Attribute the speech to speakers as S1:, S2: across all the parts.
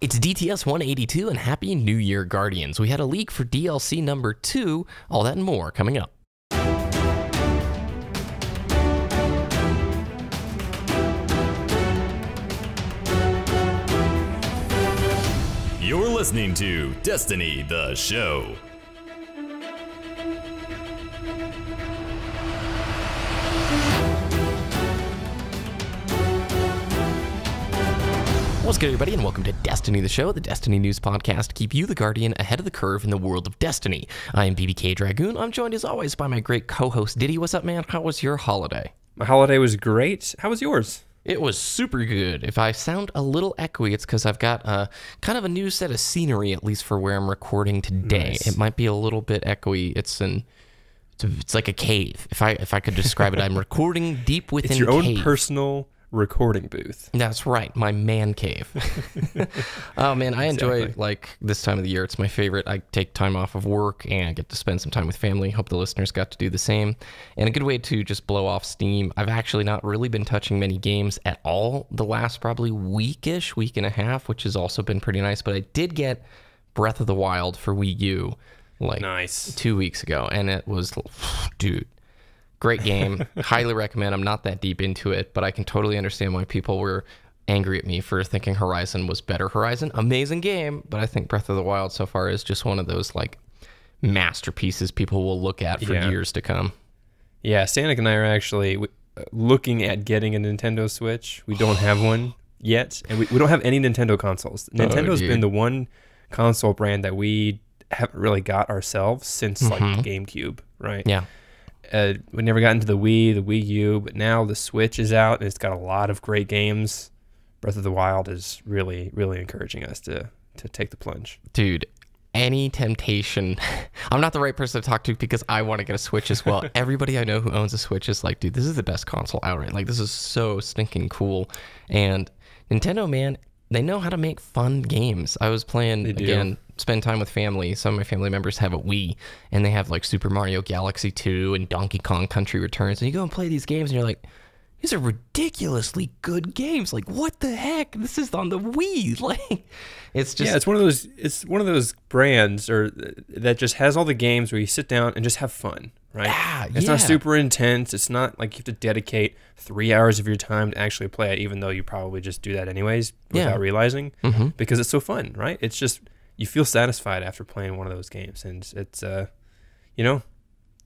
S1: It's DTS 182 and Happy New Year, Guardians. We had a leak for DLC number 2, all that and more coming up.
S2: You're listening to Destiny, the show.
S1: What's good, everybody, and welcome to Destiny, the show, the Destiny news podcast to keep you, the Guardian, ahead of the curve in the world of Destiny. I am BBKDRAGOON. I'm joined, as always, by my great co-host, Ditty. What's up, man? How was your holiday?
S3: My holiday was great. How was yours?
S1: It was super good. If I sound a little echoey, it's because I've got kind of a new set of scenery, at least for where I'm recording today. Nice. It might be a little bit echoey. It's like a cave. If I could describe it, I'm recording deep within
S3: it's your
S1: a
S3: own
S1: cave.
S3: Personal recording booth.
S1: That's right, my man cave. Oh man, I enjoy like this time of the year. It's my favorite. I take time off of work and get to spend some time with family. Hope the listeners got to do the same. And a good way to just blow off steam. I've actually not really been touching many games at all the last probably week and a half, which has also been pretty nice. But I did get Breath of the Wild for Wii U like
S3: nice
S1: 2 weeks ago, and it was, dude, great game. Highly recommend. I'm not that deep into it, but I can totally understand why people were angry at me for thinking Horizon was better. Horizon, amazing game, but I think Breath of the Wild so far is just one of those like masterpieces people will look at for years to come. Yeah,
S3: Stanek and I are actually looking at getting a Nintendo Switch. We don't have one yet, and we don't have any Nintendo consoles. Nintendo's been the one console brand that we haven't really got ourselves since like GameCube, right?
S1: Yeah.
S3: We never got into the Wii U, but now the Switch is out, and it's got a lot of great games. Breath of the Wild is really, really encouraging us to take the plunge.
S1: Dude, any temptation. I'm not the right person to talk to because I want to get a Switch as well. Everybody I know who owns a Switch is like, dude, this is the best console out right. Like, this is so stinking cool. And Nintendo, man, they know how to make fun games. I was playing, again, spend time with family. Some of my family members have a Wii, and they have like Super Mario Galaxy 2 and Donkey Kong Country Returns. And you go and play these games, and you're like, these are ridiculously good games. Like, what the heck? This is on the Wii. Like, it's just
S3: it's one of those brands that just has all the games where you sit down and just have fun, right? It's not super intense. It's not like you have to dedicate 3 hours of your time to actually play it, even though you probably just do that anyways without realizing, because it's so fun, right? It's just, you feel satisfied after playing one of those games, and it's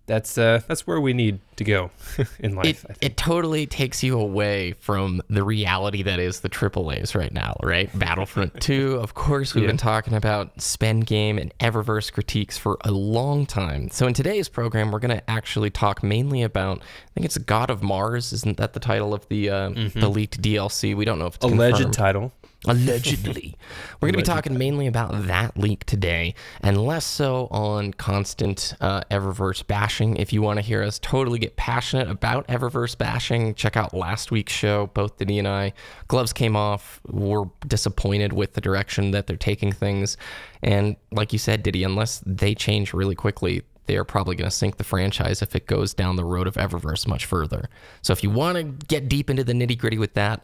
S3: that's where we need to go in life. I think.
S1: It totally takes you away from the reality that is the AAAs right now, right? Battlefront 2, of course, we've been talking about spend game and Eververse critiques for a long time. So in today's program, we're going to actually talk mainly about, I think it's God of Mars. Isn't that the title of the leaked DLC? We don't know if it's
S3: alleged
S1: confirmed.
S3: Title.
S1: Allegedly. We're going to be talking mainly about that leak today, and less so on constant Eververse bashing. If you want to hear us totally get passionate about Eververse bashing, check out last week's show. Both Ditty and I, gloves came off. We're disappointed with the direction that they're taking things. And like you said, Ditty, unless they change really quickly, they are probably going to sink the franchise if it goes down the road of Eververse much further. So if you want to get deep into the nitty-gritty with that,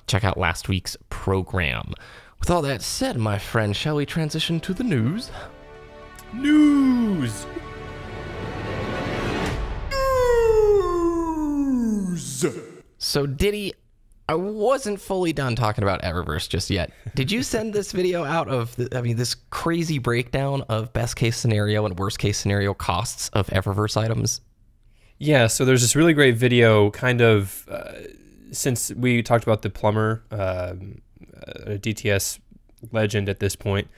S1: check out last week's program. With all that said, my friend, shall we transition to the news?
S3: News!
S1: So, Ditty, I wasn't fully done talking about Eververse just yet. Did you send this video out of, this crazy breakdown of best case scenario and worst case scenario costs of Eververse items?
S3: Yeah, so there's this really great video, kind of, since we talked about the plumber, a DTS legend at this point,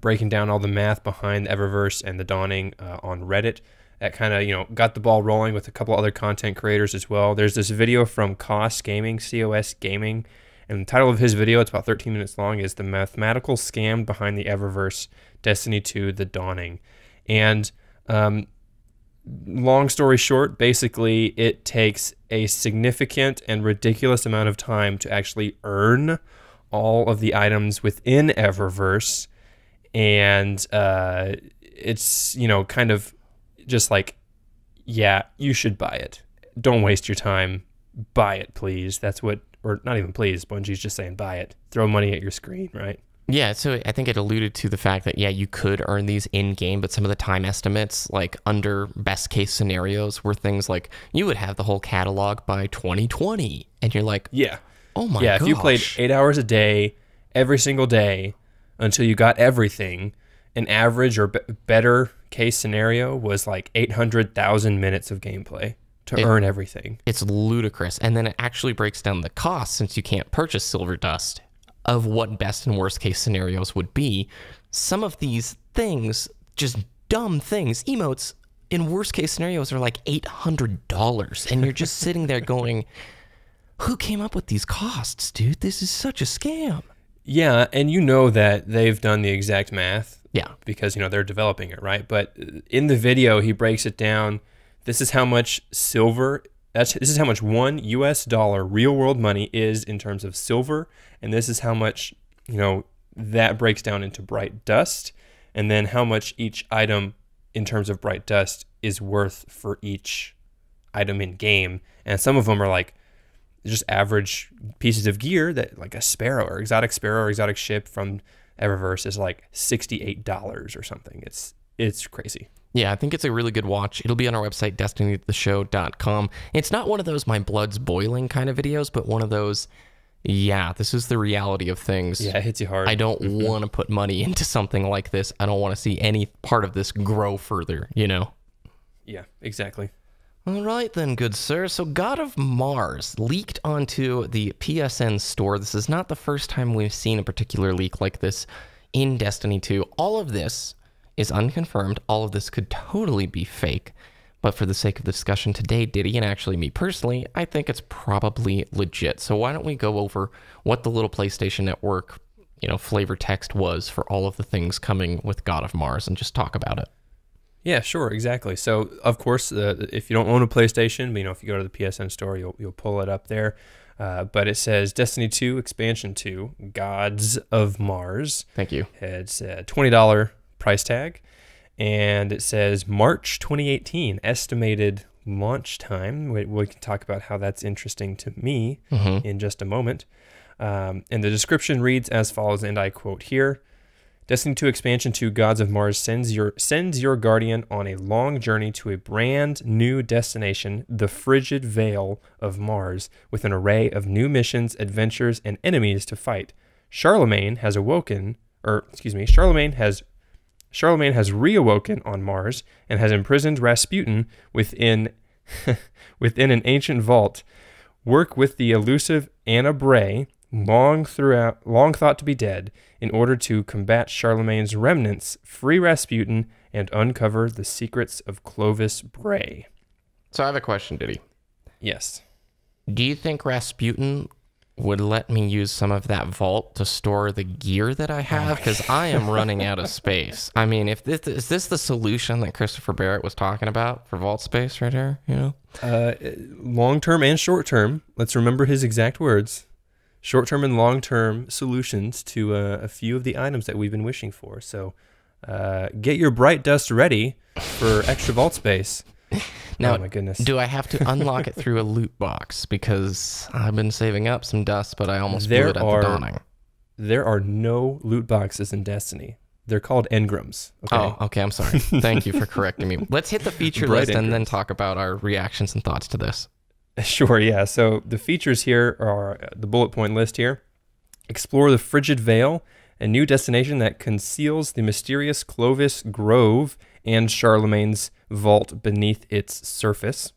S3: breaking down all the math behind Eververse and the Dawning on Reddit. That kind of, got the ball rolling with a couple other content creators as well. There's this video from COS Gaming, COS Gaming, and the title of his video, it's about 13 minutes long, is The Mathematical Scam Behind the Eververse Destiny 2 The Dawning. And long story short, basically it takes a significant and ridiculous amount of time to actually earn all of the items within Eververse, and it's, kind of just like, yeah, you should buy it. Don't waste your time. Buy it, please. That's what or not even please, Bungie's just saying buy it. Throw money at your screen, right?
S1: Yeah, so I think it alluded to the fact that, yeah, you could earn these in-game, but some of the time estimates, like under best-case scenarios, were things like you would have the whole catalog by 2020, and you're like,
S3: yeah,
S1: oh my
S3: yeah,
S1: gosh.
S3: if you played 8 hours a day, every single day, until you got everything, an average or better case scenario was like 800,000 minutes of gameplay to earn everything.
S1: It's ludicrous, and then it actually breaks down the cost, since you can't purchase Silver Dust, of what best and worst case scenarios would be. Some of these things, just dumb things, emotes in worst case scenarios are like $800, and you're just sitting there going, who came up with these costs, dude? This is such a scam.
S3: Yeah, and you know that they've done the exact math.
S1: Yeah.
S3: Because, they're developing it, right? But in the video, he breaks it down. This is how much silver, this is how much $1 real world money is in terms of silver. And this is how much, that breaks down into bright dust. And then how much each item in terms of bright dust is worth for each item in game. And some of them are like just average pieces of gear that like a sparrow or exotic ship from Eververse is like $68 or something. It's crazy.
S1: Yeah, I think it's a really good watch. It'll be on our website, destinytheshow.com. It's not one of those my blood's boiling kind of videos, but one of those, yeah, this is the reality of things.
S3: Yeah, it hits you hard.
S1: I don't want to put money into something like this. I don't want to see any part of this grow further,
S3: Yeah, exactly.
S1: All right then, good sir. So God of Mars leaked onto the PSN store. This is not the first time we've seen a particular leak like this in Destiny 2. All of this is unconfirmed. All of this could totally be fake. But for the sake of the discussion today, Ditty, and actually me personally, I think it's probably legit. So why don't we go over what the little PlayStation Network, flavor text was for all of the things coming with God of Mars and just talk about it.
S3: Yeah, sure, exactly. So, of course, if you don't own a PlayStation, if you go to the PSN store, you'll pull it up there. But it says Destiny 2 Expansion 2, Gods of Mars.
S1: Thank you.
S3: It's a $20 price tag. And it says March 2018, estimated launch time. We can talk about how that's interesting to me in just a moment. And the description reads as follows, and I quote here. Destiny 2 Expansion 2 Gods of Mars sends your guardian on a long journey to a brand new destination, the frigid Veil of Mars, with an array of new missions, adventures, and enemies to fight. Charlemagne has reawoken on Mars and has imprisoned Rasputin within an ancient vault. Work with the elusive Anna Bray, long thought to be dead, in order to combat Charlemagne's remnants, free Rasputin, and uncover the secrets of Clovis Bray.
S1: So I have a question, Ditty.
S3: Yes.
S1: Do you think Rasputin would let me use some of that vault to store the gear that I have? Because I am running out of space. I mean, is this the solution that Christopher Barrett was talking about for vault space right here?
S3: Long-term and short-term. Let's remember his exact words. Short-term and long-term solutions to a few of the items that we've been wishing for. So get your bright dust ready for extra vault space.
S1: Now,
S3: oh my goodness.
S1: Do I have to unlock it through a loot box? Because I've been saving up some dust, but I almost blew it at the dawning.
S3: There are no loot boxes in Destiny. They're called engrams. Okay?
S1: Oh, okay, I'm sorry. Thank you for correcting me. Let's hit the feature list and then talk about our reactions and thoughts to this.
S3: Sure, yeah. So the features here are the bullet point list here. Explore the Frigid Veil, a new destination that conceals the mysterious Clovis Grove and Charlemagne's vault beneath its surface.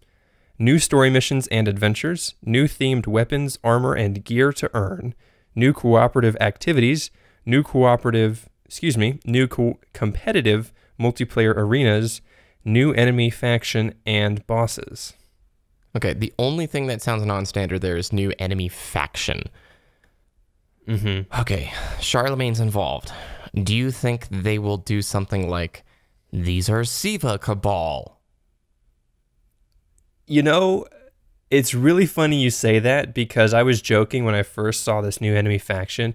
S3: New story missions and adventures. New themed weapons, armor, and gear to earn. New cooperative activities. New competitive multiplayer arenas. New enemy faction and bosses.
S1: Okay, the only thing that sounds non-standard there is new enemy faction. Okay, Charlemagne's involved. Do you think they will do something like, these are Siva Cabal?
S3: It's really funny you say that, because I was joking when I first saw this new enemy faction.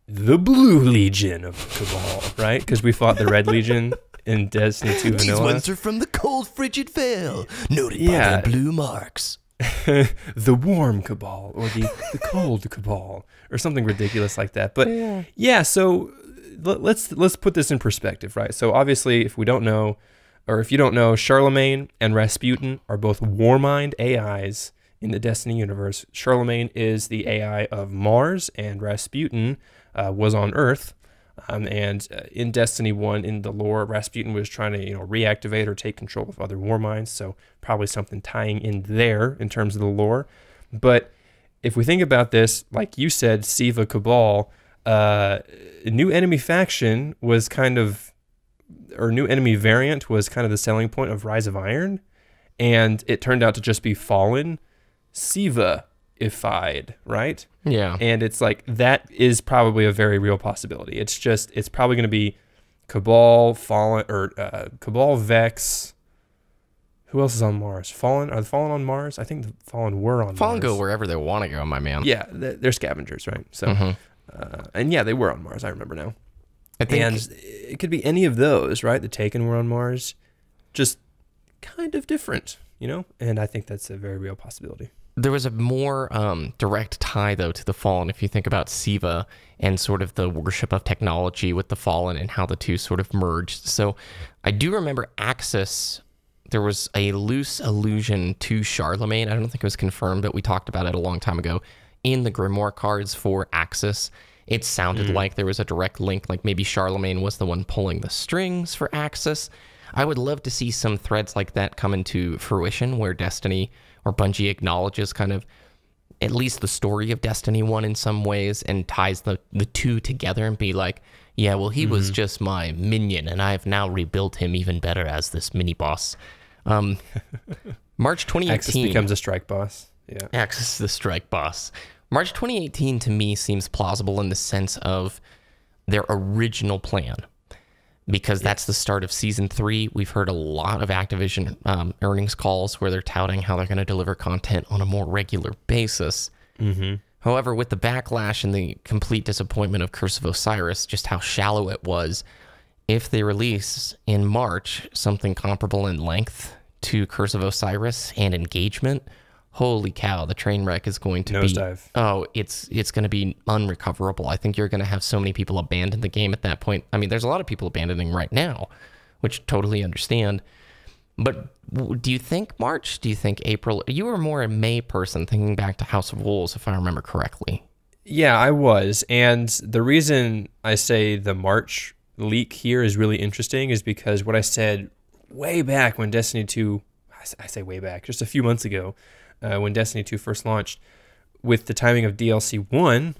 S3: The Blue Legion of Cabal, right? Because we fought the Red Legion in Destiny 2 Vanilla.
S1: These ones are from the cold, frigid Veil, noted by their blue marks.
S3: the warm cabal or the cold cabal or something ridiculous like that. But yeah, so let's put this in perspective, right? So obviously, if we don't know, or if you don't know, Charlemagne and Rasputin are both Warmind AIs in the Destiny universe. Charlemagne is the AI of Mars, and Rasputin was on Earth. And in Destiny 1, in the lore, Rasputin was trying to, reactivate or take control of other Warminds, so probably something tying in there in terms of the lore. But if we think about this, like you said, Siva Cabal, new enemy faction was new enemy variant was kind of the selling point of Rise of Iron, and it turned out to just be Fallen Siva-ified, right?
S1: Yeah.
S3: And it's like, that is probably a very real possibility. It's probably going to be Cabal, Fallen, or Cabal, Vex. Who else is on Mars? Fallen? Are the Fallen on Mars? I think the Fallen were on Mars.
S1: Fallen go wherever they want to go, my man.
S3: Yeah, they're scavengers, right? So, and yeah, they were on Mars. I remember now. And it could be any of those, right? The Taken were on Mars. Just kind of different, And I think that's a very real possibility.
S1: There was a more direct tie, though, to the Fallen, if you think about Siva and sort of the worship of technology with the Fallen and how the two sort of merged. So I do remember Axis, there was a loose allusion to Charlemagne. I don't think it was confirmed, but we talked about it a long time ago. In the Grimoire cards for Axis, it sounded like there was a direct link, like maybe Charlemagne was the one pulling the strings for Axis. I would love to see some threads like that come into fruition where Destiny or Bungie acknowledges kind of at least the story of Destiny 1 in some ways and ties the two together and be like, yeah, well, he was just my minion and I've now rebuilt him even better as this mini boss. March 2018.
S3: Axis becomes a strike boss. Yeah.
S1: Axis the strike boss. March 2018 to me seems plausible in the sense of their original plan, because that's the start of Season 3. We've heard a lot of Activision earnings calls where they're touting how they're going to deliver content on a more regular basis. However, with the backlash and the complete disappointment of Curse of Osiris, just how shallow it was, if they release in March something comparable in length to Curse of Osiris and engagement, holy cow, the train wreck is going to
S3: nosedive.
S1: It's going to be unrecoverable. I think you're going to have so many people abandon the game at that point. I mean, there's a lot of people abandoning right now, which totally understand. But do you think March? Do you think April? You were more a May person, thinking back to House of Wolves, if I remember correctly.
S3: Yeah, I was. And the reason I say the March leak here is really interesting is because what I said way back when Destiny 2, I say way back, just a few months ago, when Destiny 2 first launched, with the timing of DLC 1,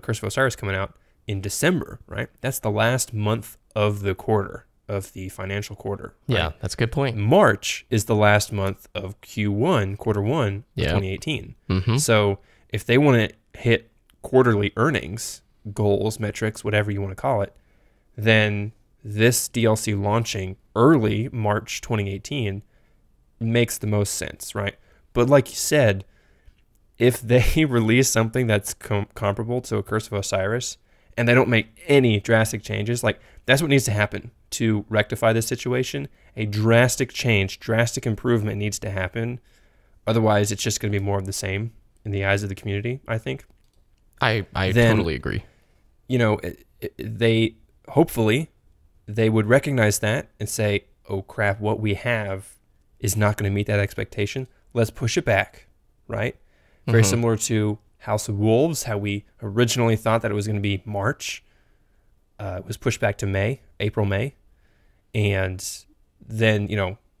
S3: Curse of Osiris coming out in December, right? That's the last month of the quarter, of the financial quarter. Right?
S1: Yeah, that's a good point.
S3: March is the last month of Q1, quarter one of 2018. So if they want to hit quarterly earnings, goals, metrics, whatever you want to call it, then this DLC launching early March 2018 makes the most sense, right? But like you said, if they release something that's comparable to a Curse of Osiris and they don't make any drastic changes, like that's what needs to happen to rectify this situation. A drastic change, drastic improvement needs to happen. Otherwise, it's just going to be more of the same in the eyes of the community, I think.
S1: I totally agree.
S3: They hopefully they would recognize that and say, oh crap, what we have is not going to meet that expectation. Let's push it back, right? Very similar to House of Wolves, how we originally thought that it was going to be March. It was pushed back to May, April, May. And then,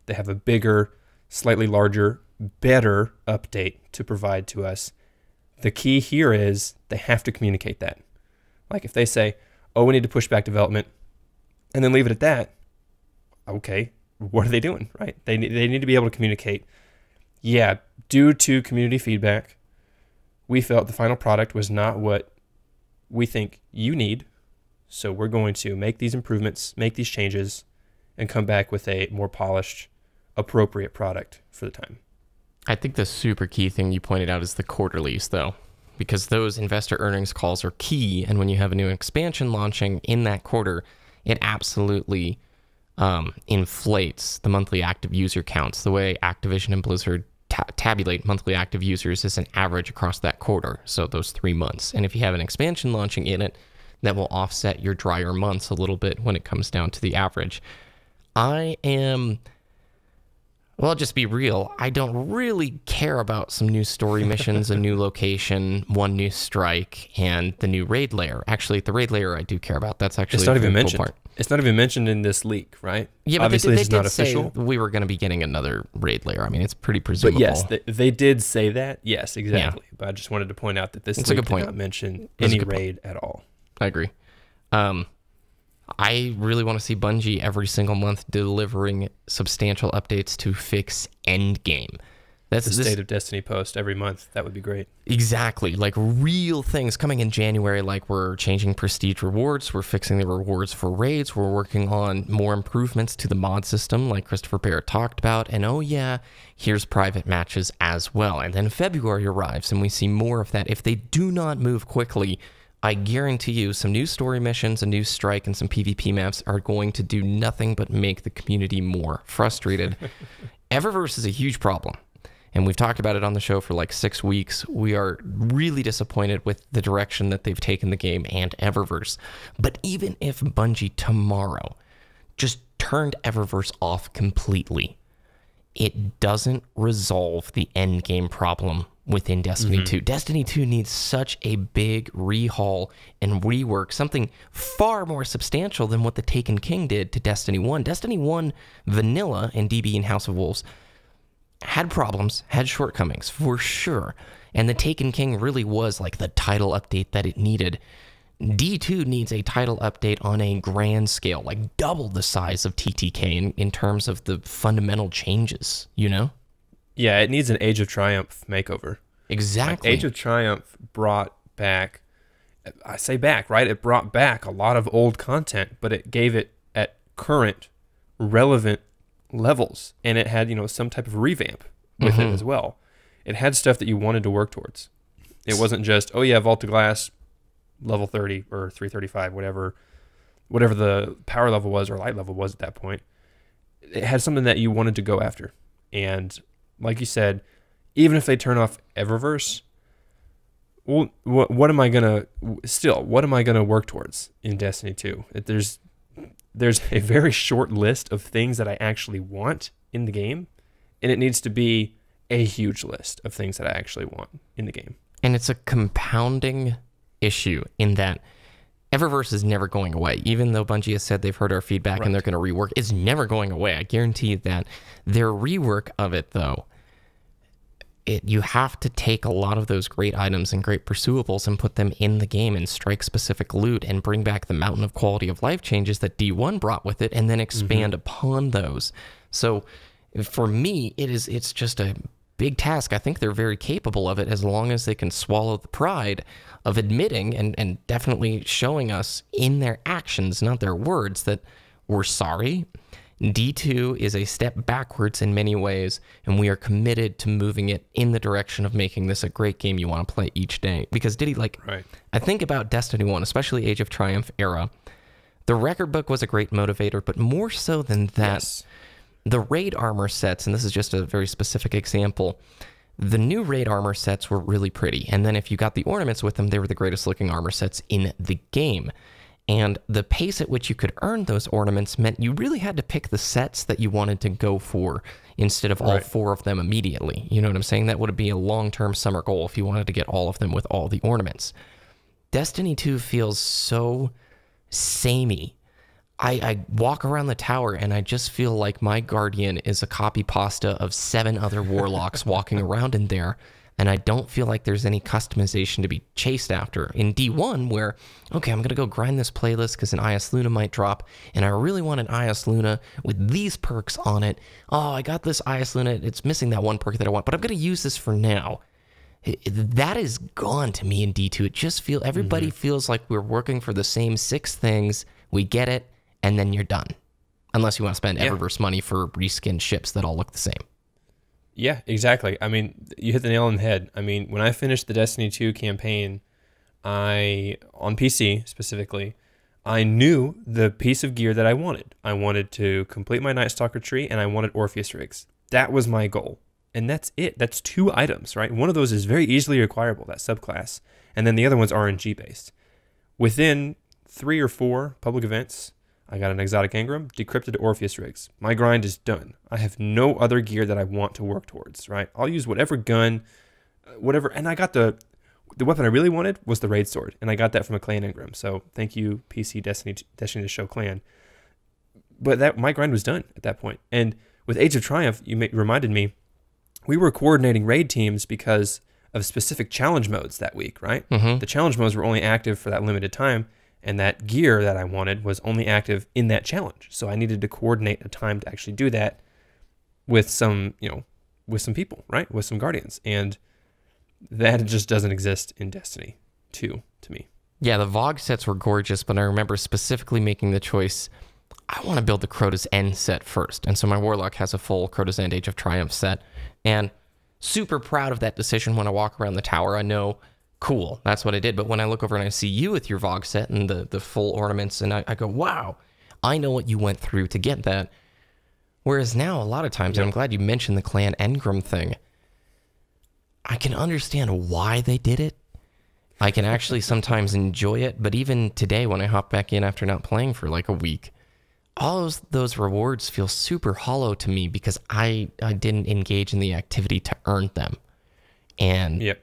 S3: they have a bigger, slightly larger, better update to provide to us. The key here is they have to communicate that. Like if they say, oh, we need to push back development, and then leave it at that, okay, what are they doing, right? They need to be able to communicate. Yeah, due to community feedback, we felt the final product was not what we think you need, so we're going to make these improvements, make these changes, and come back with a more polished, appropriate product for the time.
S1: I think the super key thing you pointed out is the quarterlies, though, because those investor earnings calls are key, and when you have a new expansion launching in that quarter, it absolutely inflates the monthly active user counts, the way Activision and Blizzard tabulate monthly active users as an average across that quarter, so those 3 months. And if you have an expansion launching in it, that will offset your drier months a little bit when it comes down to the average. Well, just be real, I don't really care about some new story missions, a new location, one new strike, and the new raid layer. Actually, the raid layer I do care about. That's actually
S3: it's not even
S1: cool
S3: mentioned.
S1: Part.
S3: It's not even mentioned in this leak, right?
S1: Yeah, but
S3: obviously
S1: they
S3: it's not
S1: did
S3: official.
S1: Say we were going to be getting another raid layer. I mean, it's pretty presumable.
S3: But yes, they did say that. Yes, exactly.
S1: Yeah.
S3: But I just wanted to point out that this
S1: It's
S3: leak
S1: a good point.
S3: did not mention
S1: That's a
S3: any
S1: good point.
S3: raid at all.
S1: I agree. I really want to see Bungie every single month delivering substantial updates to fix Endgame. That's
S3: The State of Destiny post every month. That would be great.
S1: Exactly. Like real things coming in January, like we're changing prestige rewards, we're fixing the rewards for raids, we're working on more improvements to the mod system like Christopher Barrett talked about, and oh yeah, here's private matches as well. And then February arrives and we see more of that. If they do not move quickly, I guarantee you some new story missions, a new strike, and some PvP maps are going to do nothing but make the community more frustrated. Eververse is a huge problem. And we've talked about it on the show for like 6 weeks. We are really disappointed with the direction that they've taken the game and Eververse. But even if Bungie tomorrow just turned Eververse off completely, it doesn't resolve the endgame problem within Destiny 2. Destiny 2 needs such a big rehaul and rework, something far more substantial than what the Taken King did to Destiny 1. Destiny 1 Vanilla and DB and House of Wolves had problems, had shortcomings, for sure. And the Taken King really was like the title update that it needed. D2 needs a title update on a grand scale, like double the size of TTK in terms of the fundamental changes, you know?
S3: Yeah, it needs an Age of Triumph makeover.
S1: Exactly.
S3: Like Age of Triumph brought back, I say back, right? It brought back a lot of old content, but it gave it at current, relevant levels, and it had, you know, some type of revamp with it as well. It had stuff that you wanted to work towards. It wasn't just, oh yeah, Vault of Glass, level 30 or 335, whatever the power level was or light level was at that point. It had something that you wanted to go after. And like you said, even if they turn off Eververse, well, what am I gonna work towards in Destiny 2? There's a very short list of things that I actually want in the game, and it needs to be a huge list of things that I actually want in the game.
S1: And it's a compounding issue in that Eververse is never going away. Even though Bungie has said they've heard our feedback and they're going to rework, it's never going away. I guarantee that their rework of it, though, you have to take a lot of those great items and great pursuables and put them in the game and strike specific loot and bring back the mountain of quality of life changes that D1 brought with it and then expand upon those. So for me, it's just a big task. I think they're very capable of it as long as they can swallow the pride of admitting and definitely showing us in their actions, not their words, that we're sorry. D2 is a step backwards in many ways, and we are committed to moving it in the direction of making this a great game you want to play each day. Because Ditty, I think about Destiny 1, especially Age of Triumph era, the record book was a great motivator, but more so than that, the raid armor sets, and this is just a very specific example, the new raid armor sets were really pretty, and then if you got the ornaments with them, they were the greatest looking armor sets in the game. And the pace at which you could earn those ornaments meant you really had to pick the sets that you wanted to go for instead of all 4 of them immediately. You know what I'm saying? That would be a long-term summer goal if you wanted to get all of them with all the ornaments. Destiny 2 feels so samey. I walk around the tower and I just feel like my Guardian is a copy pasta of 7 other warlocks walking around in there. And I don't feel like there's any customization to be chased after. In D1, where, okay, I'm going to go grind this playlist because an IS Luna might drop, and I really want an IS Luna with these perks on it. Oh, I got this IS Luna. It's missing that one perk that I want, but I'm going to use this for now. That is gone to me in D2. It just feels, everybody feels like we're working for the same 6 things. We get it, and then you're done. Unless you want to spend Eververse money for reskinned ships that all look the same.
S3: Yeah, exactly. I mean, you hit the nail on the head. I mean, when I finished the Destiny 2 campaign, on PC specifically, I knew the piece of gear that I wanted. I wanted to complete my Night Stalker tree, and I wanted Orpheus rigs. That was my goal. and that's it. That's 2 items, right? One of those is very easily acquirable, that subclass, and then the other one's RNG based. Within 3 or 4 public events, I got an exotic engram, decrypted Orpheus rigs. My grind is done. I have no other gear that I want to work towards, right? I'll use whatever gun, whatever, and I got the weapon I really wanted was the raid sword, and I got that from a clan engram. So thank you, PC Destiny to Show clan. But that my grind was done at that point. And with Age of Triumph, reminded me, we were coordinating raid teams because of specific challenge modes that week, right? The challenge modes were only active for that limited time, and that gear that I wanted was only active in that challenge. So I needed to coordinate a time to actually do that with some, with some people, right? With some guardians. And that just doesn't exist in Destiny 2 to me.
S1: Yeah, the Vogue sets were gorgeous, but I remember specifically making the choice, I want to build the Crota's End set first. And so my Warlock has a full Crota's End Age of Triumph set. And super proud of that decision. When I walk around the tower, I know, cool, that's what I did. But when I look over and I see you with your Vogue set and the full ornaments, and I go, wow, I know what you went through to get that. Whereas now, a lot of times, and I'm glad you mentioned the clan engram thing, I can understand why they did it. I can actually sometimes enjoy it. But even today, when I hop back in after not playing for like a week, all those rewards feel super hollow to me because I didn't engage in the activity to earn them. And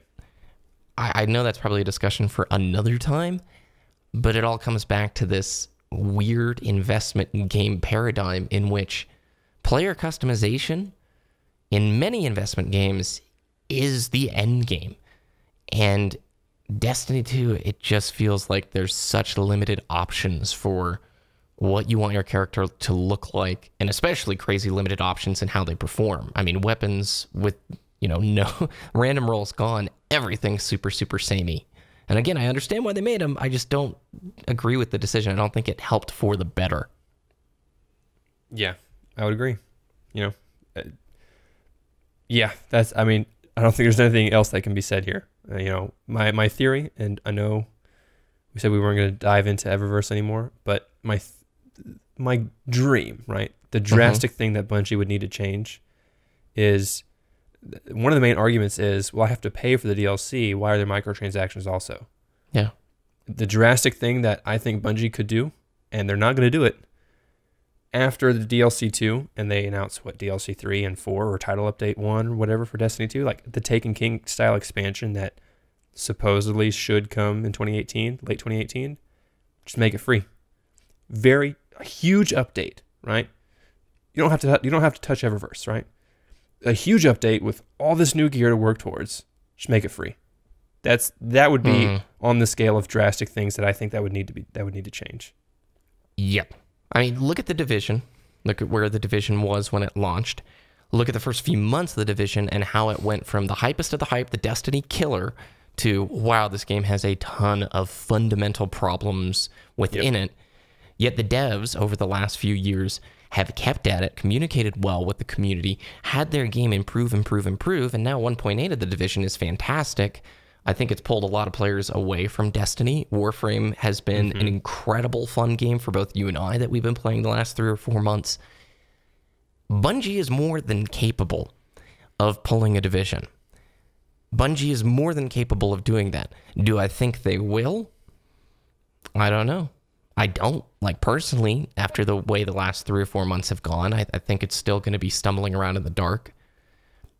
S1: I know that's probably a discussion for another time, but it all comes back to this weird investment game paradigm in which player customization in many investment games is the end game. And Destiny 2, it just feels like there's such limited options for what you want your character to look like, and especially crazy limited options in how they perform. I mean, weapons with, no random rolls gone, everything's super, super samey. And again, I understand why they made them. I just don't agree with the decision. I don't think it helped for the better.
S3: Yeah, I would agree. I don't think there's anything else that can be said here. My theory, and I know we said we weren't going to dive into Eververse anymore, but my dream, right? The drastic thing that Bungie would need to change is, one of the main arguments is, well, I have to pay for the DLC. Why are there microtransactions also?
S1: Yeah.
S3: The drastic thing that I think Bungie could do, and they're not going to do it, after the DLC 2, and they announce DLC 3 and 4 or title update 1 or whatever for Destiny 2, like the Taken King style expansion that supposedly should come in 2018, late 2018, just make it free. A huge update, right? You don't have to touch Eververse, right? A huge update with all this new gear to work towards. Just make it free. That would be on the scale of drastic things that I think that would need to change.
S1: Yep. I mean, look at the Division. Look at where the Division was when it launched. Look at the first few months of the Division and how it went from the hypest of the hype, the Destiny killer, to, wow, this game has a ton of fundamental problems within it. Yet the devs over the last few years have kept at it, communicated well with the community, had their game improve, and now 1.8 of the Division is fantastic. I think it's pulled a lot of players away from Destiny. Warframe has been an incredible fun game for both you and I that we've been playing the last 3 or 4 months. Bungie is more than capable of pulling a Division. Bungie is more than capable of doing that. Do I think they will? I don't know. I don't. Like, personally, after the way the last 3 or 4 months have gone, I think it's still going to be stumbling around in the dark.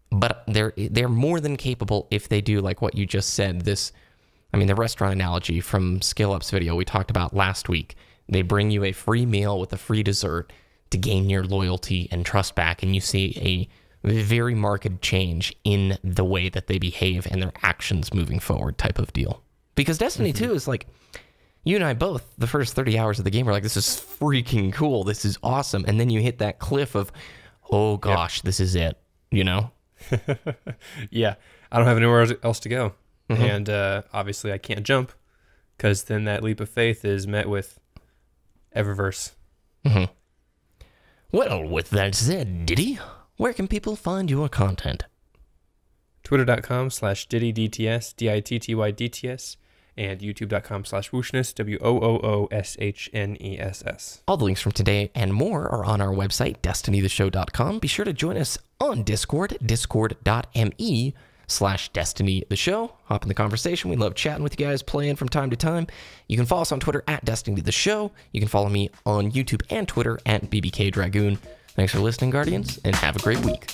S1: But they're more than capable if they do, like what you just said. The restaurant analogy from Skill Up's video we talked about last week. They bring you a free meal with a free dessert to gain your loyalty and trust back, and you see a very marked change in the way that they behave and their actions moving forward type of deal. Because Destiny 2 is like, you and I both, the first 30 hours of the game, were like, this is freaking cool, this is awesome. And then you hit that cliff of, oh gosh, this is it,
S3: Yeah, I don't have anywhere else to go. And obviously I can't jump, because then that leap of faith is met with Eververse.
S1: Well, with that said, Ditty, where can people find your content?
S3: Twitter.com/DittyDTS, DITTYDTS. and youtube.com/wooshnes, WOOOSHNESS.
S1: All the links from today and more are on our website, destinytheshow.com. Be sure to join us on Discord, discord.me/DestinyTheShow. Hop in the conversation. We love chatting with you guys, playing from time to time. You can follow us on Twitter at DestinyTheShow. You can follow me on YouTube and Twitter at BBKDRAGOON. Thanks for listening, Guardians, and have a great week.